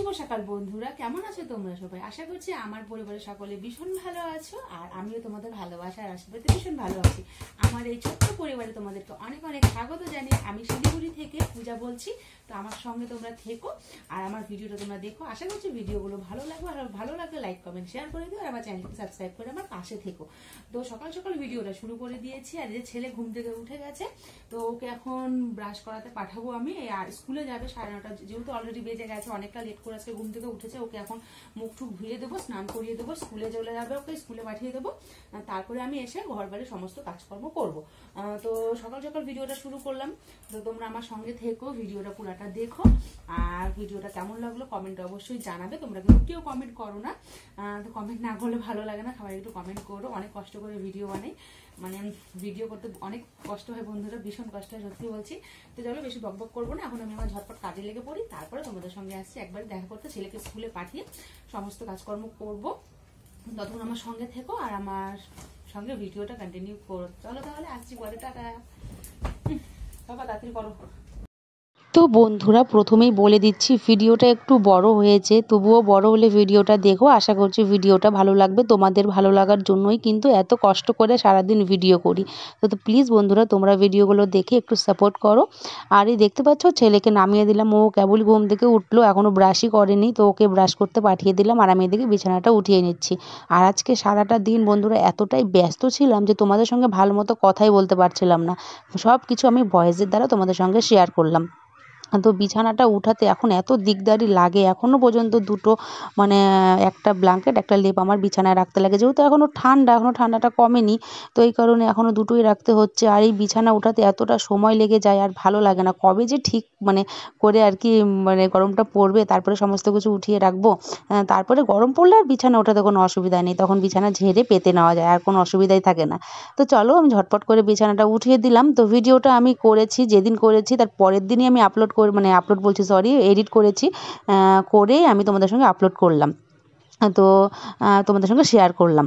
শুভ সকাল বন্ধুরা, কেমন আছো তোমরা সবাই? আশা করছি আমার পরিবারের সকলে ভীষণ ভালো আছো আর আমিও তোমাদের ভালোবাসা আর আশীর্বাদে ভীষণ ভালো আছি। আমার এই ছোট্ট পরিবারে তোমাদেরকে অনেক অনেক স্বাগত জানিয়ে আমি শিলিগুড়ি থেকে পূজা বলছি। তো আমার সঙ্গে তোমরা থেকো আর আমার ভিডিওটা তোমরা দেখো। আশা করছি ভিডিওগুলো ভালো লাগবে, আর ভালো লাগলে লাইক কমেন্ট শেয়ার করে দিও আর আমার চ্যানেলকে সাবস্ক্রাইব করে আমার পাশে থেকো। তো সকাল সকাল ভিডিওটা শুরু করে দিয়েছি আর যে ছেলে ঘুম থেকে উঠে গেছে, তো ওকে এখন ব্রাশ করাতে পাঠাবো আমি। আর স্কুলে যাবে 9:30, যেহেতু অলরেডি বেজে গেছে, অনেকটা লেট করে আজকে ঘুম থেকে উঠেছে। ওকে এখন মুখ টুক ধুয়ে দেবো, স্নান করিয়ে দেবো, স্কুলে চলে যাবে, ওকে স্কুলে পাঠিয়ে দেবো। তারপরে আমি এসে ঘর বাড়ির সমস্ত কাজকর্ম করবো। তো সকাল সকাল ভিডিওটা শুরু করলাম। তো তোমরা আমার সঙ্গে থেকো, ভিডিওটা পুরাটা দেখো। আর ভিডিওটা কেমন লাগলো কমেন্টে অবশ্যই জানাবে। তোমরা কিন্তু কেউ কমেন্ট করো না, তো কমেন্ট না করলে ভালো লাগে না। সবাই একটু কমেন্ট করো। অনেক কষ্ট করে ভিডিও বানাই, মানে ভিডিও করতে অনেক কষ্ট হয় বন্ধুরা, ভীষণ কষ্ট হয়, সত্যি বলছি। তো চলো বেশি বকবক করবো না, এখন আমি আমার ঝটপট কাজে লেগে পড়ি। তারপরে তোমাদের সঙ্গে আসছি একবারে দেখা করতে, ছেলেকে স্কুলে পাঠিয়ে সমস্ত কাজকর্ম করবো। ততক্ষণ আমার সঙ্গে থেকো আর আমার সঙ্গে ভিডিওটা কন্টিনিউ করো। চলো তাহলে আসছি পরে, টাটা। বাবা তাড়াতাড়ি করো। তো বন্ধুরা, প্রথমেই বলে দিচ্ছি ভিডিওটা একটু বড় হয়েছে, তবুও বড় হলে ভিডিওটা দেখো। আশা করছি ভিডিওটা ভালো লাগবে। তোমাদের ভালো লাগার জন্যই কিন্তু এত কষ্ট করে সারাদিন ভিডিও করি। তো প্লিজ বন্ধুরা, তোমরা ভিডিওগুলো দেখে একটু সাপোর্ট করো। আর এই দেখতে পাচ্ছ, ছেলেকে নামিয়ে দিলাম, ও কেবল ঘুম থেকে উঠলো, এখনও ব্রাশই করেনি। তো ওকে ব্রাশ করতে পাঠিয়ে দিলাম আর আমি এদিকে বিছানাটা উঠিয়ে নিচ্ছি। আর আজকে সারাটা দিন বন্ধুরা এতটাই ব্যস্ত ছিলাম যে তোমাদের সঙ্গে ভালো মতো কথাই বলতে পারছিলাম না। সব কিছু আমি ভয়েসের দ্বারা তোমাদের সঙ্গে শেয়ার করলাম। তো বিছানাটা উঠাতে এখন এত দিকদারি লাগে, এখনও পর্যন্ত দুটো মানে একটা ব্ল্যাঙ্কেট একটা লেপ আমার বিছানায় রাখতে লাগে, যেহেতু এখনও ঠান্ডাটা কমেনি। তো এই কারণে এখনও দুটোই রাখতে হচ্ছে। আর এই বিছানা উঠাতে এতটা সময় লেগে যায় আর ভালো লাগে না। কবে যে ঠিক মানে করে আর কি মানে গরমটা পড়বে, তারপরে সমস্ত কিছু উঠিয়ে রাখবো। তারপরে গরম পড়লে আর বিছানা ওঠাতে কোনো অসুবিধা নেই, তখন বিছানা ঝেড়ে পেতে নেওয়া যায়, আর কোনো অসুবিধাই থাকে না। তো চলো আমি ঝটপট করে বিছানাটা উঠিয়ে দিলাম। তো ভিডিওটা আমি করেছি, যেদিন করেছি তার পরের দিনই আমি এডিট করেছি, করে আমি তোমাদের সঙ্গে আপলোড করলাম। তো তোমাদের সঙ্গে শেয়ার করলাম।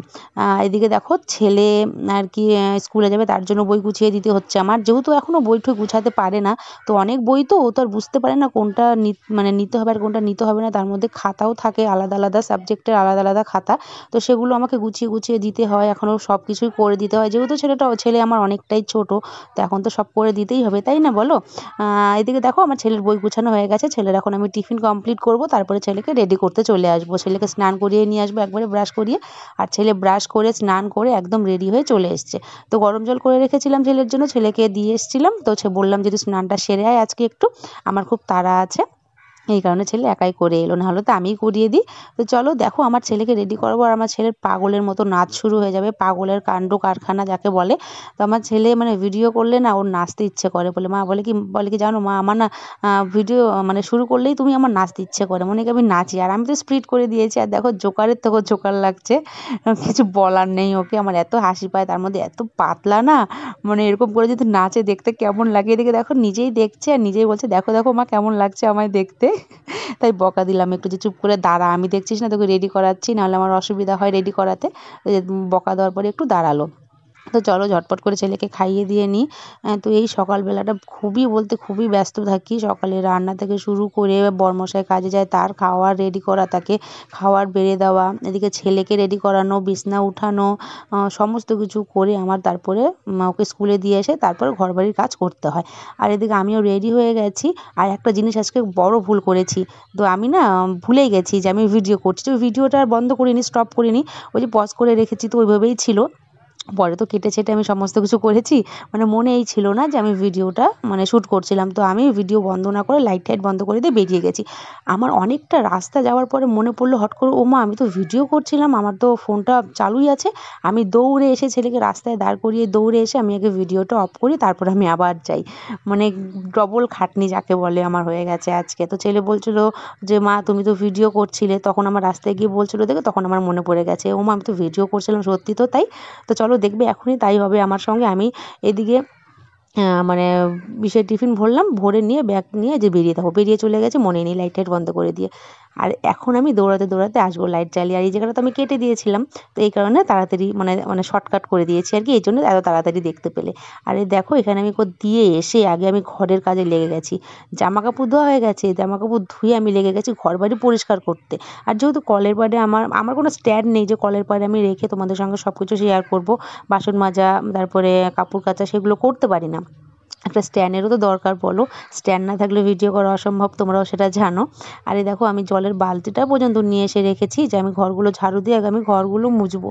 এদিকে দেখো, ছেলে আর কি স্কুলে যাবে, তার জন্য বই গুছিয়ে দিতে হচ্ছে আমার, যেহেতু এখনও বই ঠই গুছাতে পারে না। তো অনেক বই, তো ও তো আর বুঝতে পারে না কোনটা মানে নিতে হবে আর কোনটা নিতে হবে না। তার মধ্যে খাতাও থাকে, আলাদা আলাদা সাবজেক্টের আলাদা আলাদা খাতা। তো সেগুলো আমাকে গুছিয়ে গুছিয়ে দিতে হয়, এখনও সব কিছুই করে দিতে হয়, যেহেতু ছেলে আমার অনেকটাই ছোট। তো এখন তো সব করে দিতেই হবে, তাই না বলো? এদিকে দেখো, আমার ছেলের বই গুছানো হয়ে গেছে। ছেলের এখন আমি টিফিন কমপ্লিট করব, তারপরে ছেলেকে রেডি করতে চলে আসবো। ছেলেকে স্নান করিয়ে নিয়ে আসবো একবারে ব্রাশ করিয়ে। আর ছেলে ব্রাশ করে স্নান করে একদম রেডি হয়ে চলে এসছে। তো গরম জল করে রেখেছিলাম ছেলের জন্য, ছেলেকে দিয়ে এসেছিলাম। তো বললাম যদি স্নানটা সেরে আয় আজকে একটু, আমার খুব তাড়া আছে। এই কারণে ছেলে একাই করে এলো, না হলে তো আমিই করিয়ে দিই। তো চলো দেখো, আমার ছেলেকে রেডি করবো আর আমার ছেলের পাগলের মতো নাচ শুরু হয়ে যাবে, পাগলের কাণ্ড কারখানা যাকে বলে। তো আমার ছেলে মানে ভিডিও করলে না ওর নাচতে ইচ্ছে করে, বলে মা বলে কি জানো মা, আমার না ভিডিও মানে শুরু করলেই তুমি আমার নাচতে ইচ্ছে করে, মনে কি আমি নাচি। আর আমি তো স্প্রিট করে দিয়েছি। আর দেখো, জোকারের থেকে জোকার লাগছে, কিছু বলার নেই ওকে। আমার এত হাসি পায়, তার মধ্যে এত পাতলা না, মানে এরকম করে যদি নাচে দেখতে কেমন লাগে। এদিকে দেখো, নিজেই দেখছে আর নিজেই বলছে দেখো দেখো মা কেমন লাগছে আমায় দেখতে। তাই বকা দিলাম একটু, যে চুপ করে দাঁড়া, আমি দেখছিস না তোকে রেডি করাচ্ছি, নাহলে আমার অসুবিধা হয় রেডি করাতে। বকা দেওয়ার পরে একটু দাঁড়ালো। তো চলো ঝটপট করে ছেলেকে খাইয়ে দিয়ে নিই। তো এই সকালবেলাটা খুবই ব্যস্ত থাকি। সকালে রান্না থেকে শুরু করে বরমশাই কাজে যায়, তার খাওয়ার রেডি করা, তাকে খাওয়ার বেড়ে দেওয়া, এদিকে ছেলেকে রেডি করানো, বিছনা উঠানো, সমস্ত কিছু করে আমার তারপরে ওকে স্কুলে দিয়ে এসে তারপরে ঘরবাড়ির কাজ করতে হয়। আর এদিকে আমিও রেডি হয়ে গেছি। আর একটা জিনিস আজকে বড় ভুল করেছি। তো আমি না ভুলেই গেছি যে আমি ভিডিও করছি। তো ভিডিওটা আর বন্ধ করিনি, স্টপ করিনি, ওই যে পজ করে রেখেছি, তো ওইভাবেই ছিল। পরে তো কেটে ছেটে আমি সমস্ত কিছু করেছি, মানে মনেই ছিল না যে আমি ভিডিওটা মানে শ্যুট করছিলাম। তো আমি ভিডিও বন্ধ না করে লাইট টাইট বন্ধ করে দিয়ে বেরিয়ে গেছি। আমার অনেকটা রাস্তা যাওয়ার পরে মনে পড়লো হট করে, ও মা আমি তো ভিডিও করছিলাম, আমার তো ফোনটা চালুই আছে। আমি দৌড়ে এসে ছেলেকে রাস্তায় দাঁড় করিয়ে দৌড়ে এসে আমি আগে ভিডিওটা অফ করি, তারপরে আমি আবার যাই। মানে ডবল খাটনি যাকে বলে আমার হয়ে গেছে আজকে। তো ছেলে বলছিল যে মা তুমি তো ভিডিও করছিলে, তখন আমার রাস্তায় গিয়ে বলছিল দেখে, তখন আমার মনে পড়ে গেছে, ও মা আমি তো ভিডিও করছিলাম, সত্যি তো তাই। তো চলো দেখবে এখনই তাই হবে আমার সঙ্গে। আমি এদিকে মানে বিষের টিফিন ভরলাম, ভরে নিয়ে ব্যাগ নিয়ে যে বেরিয়ে চলে গেছে, মনে নেই লাইট টাইট বন্ধ করে দিয়ে। আর এখন আমি দৌড়াতে আসবো লাইট জ্বালিয়ে। আর এই জায়গাটা তো আমি কেটে দিয়েছিলাম, তো এই কারণে তাড়াতাড়ি মানে শর্টকাট করে দিয়েছি আর কি, এই জন্য এত তাড়াতাড়ি দেখতে পেলে। আর এই দেখো এখানে আমি দিয়ে এসে আগে আমি ঘরের কাজে লেগে গেছি। জামা কাপড় ধোয়া হয়ে গেছে, জামা কাপড় ধুয়ে আমি লেগে গেছি ঘর বাড়ি পরিষ্কার করতে। আর যেহেতু কলের পাড়ে আমার কোনো স্ট্যান্ড নেই যে কলের পাড়ে আমি রেখে তোমাদের সঙ্গে সব কিছু শেয়ার করবো, বাসন মাজা তারপরে কাপড় কাচা সেগুলো করতে পারি না। একটা স্ট্যান্ডেরও তো দরকার, বলো, স্ট্যান্ড না থাকলে ভিডিও করা অসম্ভব, তোমরাও সেটা জানো। আর এই দেখো আমি জলের বালতিটা পর্যন্ত নিয়ে এসে রেখেছি যে আমি ঘরগুলো ঝাড়ু দিয়ে আগে আমি ঘরগুলো মুছবো।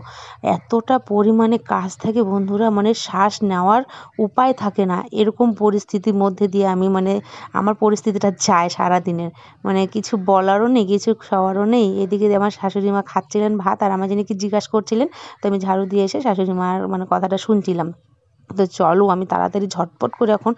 এতটা পরিমাণে কাজ থাকে বন্ধুরা, মানে শ্বাস নেওয়ার উপায় থাকে না, এরকম পরিস্থিতির মধ্যে দিয়ে আমি মানে আমার পরিস্থিতিটা যায় সারাদিনের, মানে কিছু বলারও নেই, কিছু খাওয়ারও নেই। এদিকে আমার শাশুড়ি মা খাচ্ছিলেন ভাত, আর আমার যিনি কি জিজ্ঞাসা করছিলেন, তো আমি ঝাড়ু দিয়ে এসে শাশুড়ি মার মানে কথাটা শুনছিলাম। তো চলো আমি তাড়াতাড়ি ঝটপট করে এখন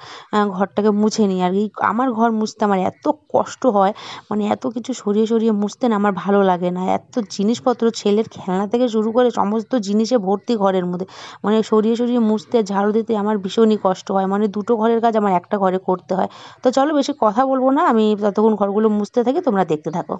ঘরটাকে মুছে নিই। আর এই আমার ঘর মুছতে আমার এত কষ্ট হয়, মানে এত কিছু সরিয়ে মুছতে না আমার ভালো লাগে না। এত জিনিসপত্র, ছেলের খেলনা থেকে শুরু করে সমস্ত জিনিসে ভর্তি ঘরের মধ্যে, মানে সরিয়ে মুছতে ঝাড়ু দিতে আমার ভীষণই কষ্ট হয়, মানে দুটো ঘরের কাজ আমার একটা ঘরে করতে হয়। তো চলো বেশি কথা বলবো না, আমি ততক্ষণ ঘরগুলো মুছতে থাকি, তোমরা দেখতে থাকো।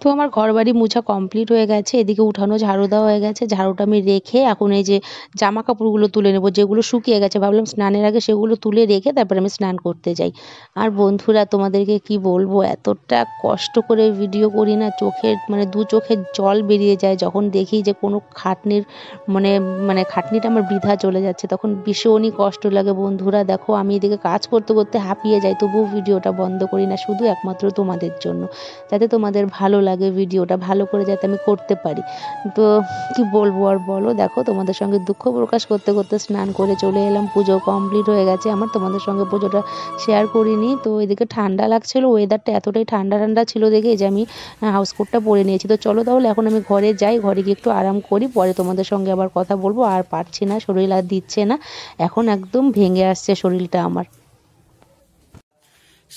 তো আমার ঘর বাড়ি মোছা কমপ্লিট হয়ে গেছে, এদিকে উঠানো ঝাড়ু দেওয়া হয়ে গেছে। ঝাড়ুটা আমি রেখে এখন এই যে জামা কাপড়গুলো তুলে নেবো, যেগুলো শুকিয়ে গেছে, ভাবলাম স্নানের আগে সেগুলো তুলে রেখে তারপরে আমি স্নান করতে যাই। আর বন্ধুরা তোমাদেরকে কি বলবো, এতটা কষ্ট করে ভিডিও করি না, চোখের মানে দু চোখের জল বেরিয়ে যায় যখন দেখি যে কোনো খাটনির মানে খাটনিটা আমার বৃথা চলে যাচ্ছে, তখন ভীষণই কষ্ট লাগে বন্ধুরা। দেখো আমি এদিকে কাজ করতে করতে হাঁপিয়ে যাই, তবুও ভিডিওটা বন্ধ করি না, শুধু একমাত্র তোমাদের জন্য, যাতে তোমাদের ভালো লাগে, ভিডিওটা ভালো করে যাতে আমি করতে পারি। তো কি বলবো আর বলো, দেখো তোমাদের সঙ্গে দুঃখ প্রকাশ করতে করতে স্নান করে চলে এলাম, পুজো কমপ্লিট হয়ে গেছে আমার, তোমাদের সঙ্গে পুজোটা শেয়ার করিনি। তো এদিকে ঠান্ডা লাগছিল, ওয়েদারটা এতটাই ঠান্ডা ছিল দেখে যে আমি হাউস কোটটা পরে নিয়েছি। তো চলো তাহলে এখন আমি ঘরে যাই, ঘরে গিয়ে একটু আরাম করি, পরে তোমাদের সঙ্গে আবার কথা বলবো। আর পারছি না, শরীর আর দিচ্ছে না, এখন একদম ভেঙে আসছে শরীরটা আমার।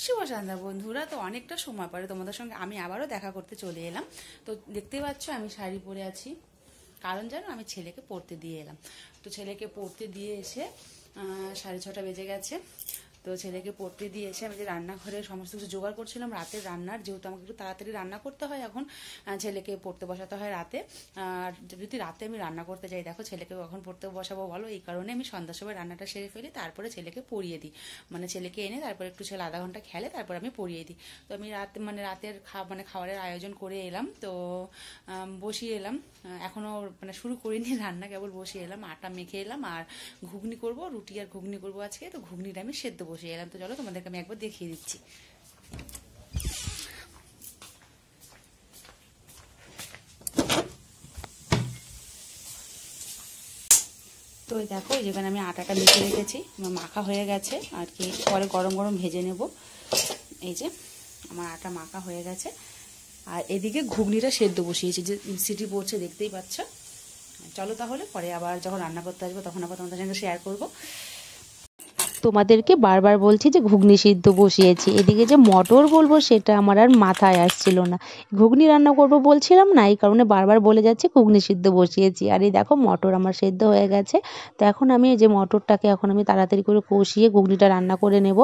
শুভ সন্ধ্যা বন্ধুরা। তো অনেকটা সময় পরে তোমাদের সঙ্গে আমি আবারও দেখা করতে চলে এলাম। তো দেখতেই পাচ্ছ আমি শাড়ি পরে আছি, কারণ জানো আমি ছেলেকে পড়তে দিয়ে এলাম। তো ছেলেকে পড়তে দিয়ে এসে 6:30 বেজে গেছে। তো ছেলেকে পড়তে দিয়ে এসে আমি যে রান্নাঘরে সমস্ত কিছু জোগাড় করছিলাম রাতের রান্নার, যেহেতু আমাকে একটু তাড়াতাড়ি রান্না করতে হয়, এখন ছেলেকে পড়তে বসাতে হয় রাতে। আর যদি রাতে আমি রান্না করতে যাই, দেখো ছেলেকে কখন পড়তে বসাবো বলো, এই কারণে আমি সন্ধ্যার সময় রান্নাটা সেরে ফেলি, তারপরে ছেলেকে পড়িয়ে দিই। মানে ছেলেকে এনে তারপরে একটু ছেলে আধা ঘন্টা খেলে তারপর আমি পড়িয়ে দিই। তো আমি রাতের খাবারের আয়োজন করে এলাম। তো বসিয়ে এলাম, এখনো মানে শুরু করিনি রান্না, কেবল বসিয়ে এলাম, আটা মেখে এলাম, আর ঘুগনি করব, রুটি আর ঘুগনি করবো আজকে। তো ঘুগনিটা আমি সেদ্ধ বসিয়ে এলাম। তো চলো তোমাদেরকে আমি একবার দেখিয়ে দিচ্ছি। তো দেখো যেখানে আমি আটাটা মেখে রেখেছি, আমার মাখা হয়ে গেছে আর কি, পরে গরম গরম ভেজে নেব। এই যে আমার আটা মাখা হয়ে গেছে, আর এদিকে ঘুগনিটা সেদ্ধ বসিয়েছি, যে সিটি পড়ছে দেখতেই পাচ্ছ। চলো তাহলে পরে আবার যখন রান্না করতে আসবো তখন আবার তোমাদের সঙ্গে শেয়ার করবো। তোমাদেরকে বারবার বলছি যে ঘুগনি সিদ্ধ বসিয়েছি, এদিকে যে মটর বলবো সেটা আমার আর মাথায় আসছিল না, ঘুগনি রান্না করব বলছিলাম না, এই কারণে বারবার বলে যাচ্ছি ঘুগনি সিদ্ধ বসিয়েছি। আর এই দেখো মটর আমার সেদ্ধ হয়ে গেছে। তো এখন আমি এই যে মটরটাকে এখন আমি তাড়াতাড়ি করে কষিয়ে ঘুগনিটা রান্না করে নেব।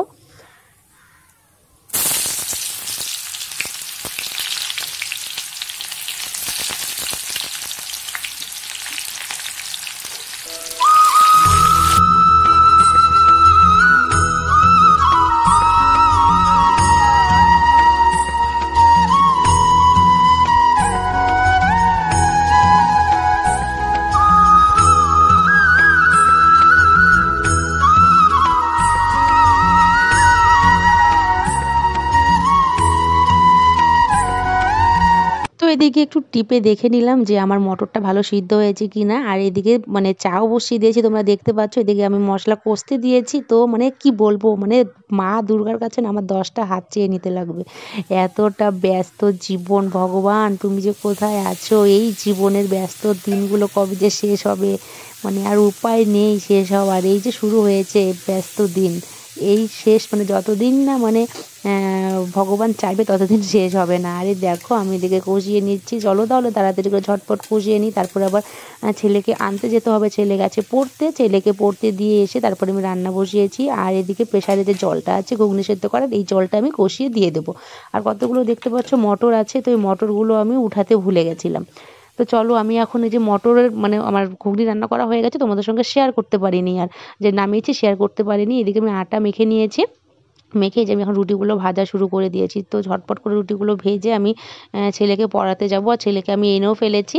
এদিকে একটু টিপে দেখে নিলাম যে আমার মটরটা ভালো সিদ্ধ হয়েছে কিনা। আর এদিকে মানে চাও বসিয়ে দিয়েছি, তোমরা দেখতে পাচ্ছ। এদিকে আমি মশলা কষতে দিয়েছি। তো মানে কি বলবো, মানে মা দুর্গার কাছে না আমার 10টা হাত চেয়ে নিতে লাগবে, এতটা ব্যস্ত জীবন। ভগবান তুমি যে কোথায় আছো, এই জীবনের ব্যস্ত দিনগুলো কবে যে শেষ হবে, মানে আর উপায় নেই শেষ হওয়ার। এই যে শুরু হয়েছে ব্যস্ত দিন, এই শেষ মানে যতদিন না মানে ভগবান চাইবে ততদিন শেষ হবে না। আরে দেখো আমি এদিকে কষিয়ে নিচ্ছি, চলো তাহলে তাড়াতাড়ি করে ঝটপট কষিয়ে নিই। তারপরে আবার ছেলেকে আনতে যেতে হবে, ছেলে গেছে পড়তে, ছেলেকে পড়তে দিয়ে এসে তারপরে আমি রান্না বসিয়েছি। আর এদিকে প্রেশারে যে জলটা আছে ঘুগনি সেদ্ধ করার, এই জলটা আমি কষিয়ে দিয়ে দেবো। আর কতগুলো দেখতে পাচ্ছ মটর আছে, তো এই মটরগুলো আমি উঠাতে ভুলে গেছিলাম। তো চলো আমি এখন এই যে মটরের মানে আমার ঘুগনি রান্না করা হয়ে গেছে, তোমাদের সঙ্গে শেয়ার করতে পারিনি, আর যে নামিয়েছি শেয়ার করতে পারিনি। এদিকে আমি আটা মেখে নিয়েছি, মেখে যে আমি এখন রুটিগুলো ভাজা শুরু করে দিয়েছি। তো ঝটপট করে রুটিগুলো ভেজে আমি ছেলেকে পড়াতে যাব। আর ছেলেকে আমি এনেও ফেলেছি।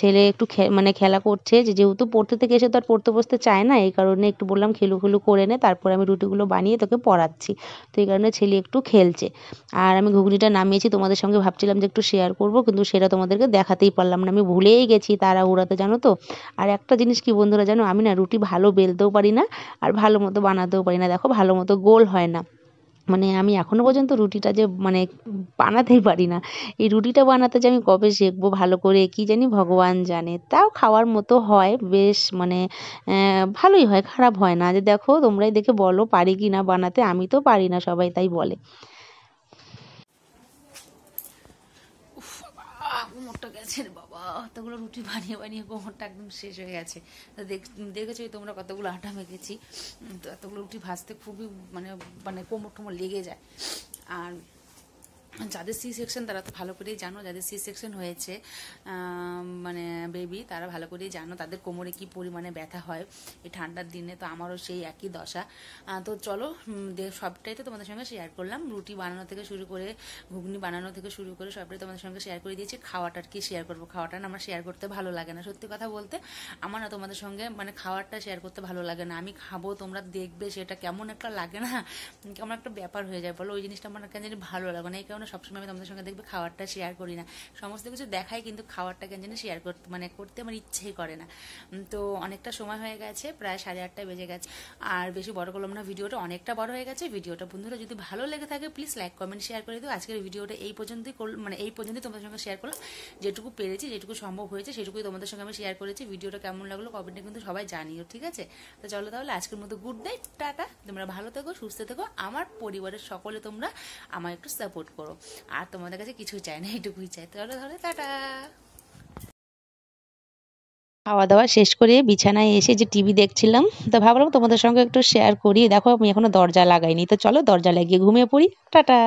ছেলে একটু মানে খেলা করছে, যেহেতু পড়তে থেকে এসে তো আর পড়তে বসতে চায় না, এই কারণে একটু বললাম খেলু খেলু করে নে, তারপরে আমি রুটিগুলো বানিয়ে তোকে পড়াচ্ছি। তো এই কারণে ছেলে একটু খেলছে। আর আমি ঘুগনিটা নামিয়েছি, তোমাদের সঙ্গে ভাবছিলাম যে একটু শেয়ার করব, কিন্তু সেটা তোমাদেরকে দেখাতেই পারলাম না, আমি ভুলেই গেছি তাড়াহুড়োতে, জানো তো। আর একটা জিনিস কি বন্ধুরা জানো, আমি না রুটি ভালো বেলতেও পারি না, আর ভালো মতো বানাতেও পারি না। দেখো ভালো মতো গোল হয় না, মানে আমি এখনো পর্যন্ত রুটিটা যে মানে বানাতেই পারি না। এই রুটিটা বানাতে যে আমি কবে শিখবো ভালো করে কি জানি ভগবান জানে। তাও খাওয়ার মতো হয় বেশ, মানে ভালোই হয়, খারাপ হয় না। যে দেখো তোমরাই দেখে বলো পারি কি না বানাতে, আমি তো পারি না, সবাই তাই বলে। কোমরটা গেছে রে বাবা, এতগুলো রুটি বানিয়ে বানিয়ে কোমরটা একদম শেষ হয়ে গেছে। তো দেখেছো তোমরা কতগুলো আটা মেখেছি। তো এতগুলো রুটি ভাজতে খুবই মানে মানে কোমর টোমর লেগে যায়। আর যাদের সি সেকশন তারা তো ভালো করেই জানো, যাদের সি সেকশন হয়েছে মানে বেবি, তারা ভালো করেই জানো তাদের কোমরে কি পরিমাণে ব্যথা হয় এই ঠান্ডার দিনে। তো আমারও সেই একই দশা। তো চলো সবটাই তো তোমাদের সঙ্গে শেয়ার করলাম, রুটি বানানো থেকে শুরু করে ঘুগনি বানানো থেকে শুরু করে সবটাই তোমাদের সঙ্গে শেয়ার করে দিয়েছি। খাওয়াটার কি শেয়ার করবো, খাওয়াটা না আমার শেয়ার করতে ভালো লাগে না, সত্যি কথা বলতে। আমার না তোমাদের সঙ্গে মানে খাওয়ারটা শেয়ার করতে ভালো লাগে না। আমি খাবো তোমরা দেখবে, সেটা কেমন একটা লাগে না, কেমন একটা ব্যাপার হয়ে যায় বলো, ওই জিনিসটা আমার কেন জানি ভালো লাগে না। এই কারণে সবসময় আমি তোমাদের সঙ্গে দেখবে খাবারটা শেয়ার করি না, সমস্ত কিছু দেখাই কিন্তু খাবারটা কেন জানি শেয়ার করতে মানে করতে আমার ইচ্ছেই করে না। তো অনেকটা সময় হয়ে গেছে, প্রায় 8:30 বেজে গেছে। আর বেশি বড় করলাম না, ভিডিওটা অনেকটা বড় হয়ে গেছে। ভিডিওটা বন্ধুরা যদি ভালো লেগে থাকে প্লিজ লাইক কমেন্ট শেয়ার করে দিও। আজকের ভিডিওটা এই পর্যন্তই মানে এই পর্যন্তই তোমাদের সঙ্গে শেয়ার করলাম, যেটুকু পেরেছি যেটুকু সম্ভব হয়েছে সেটুকুই তোমাদের সঙ্গে আমি শেয়ার করেছি। ভিডিওটা কেমন লাগলো কমেন্টে কিন্তু সবাই জানিও, ঠিক আছে? তো চলো তাহলে আজকের মতো গুড নাইট, টাটা। তোমরা ভালো থেকো, সুস্থ থেকো, আমার পরিবারের সকলে তোমরা আমায় একটু সাপোর্ট করো। আর তোমাদের কাছে কিছুই চাই না, এইটুকুই চাই। তাহলে টাটা। খাওয়া দাওয়া শেষ করে বিছানায় এসে যে টিভি দেখছিলাম, তো ভাবলাম তোমাদের সঙ্গে একটু শেয়ার করি। দেখো আমি এখনো দরজা লাগাইনি, তো চলো দরজা লাগিয়ে ঘুমিয়ে পড়ি। টাটা।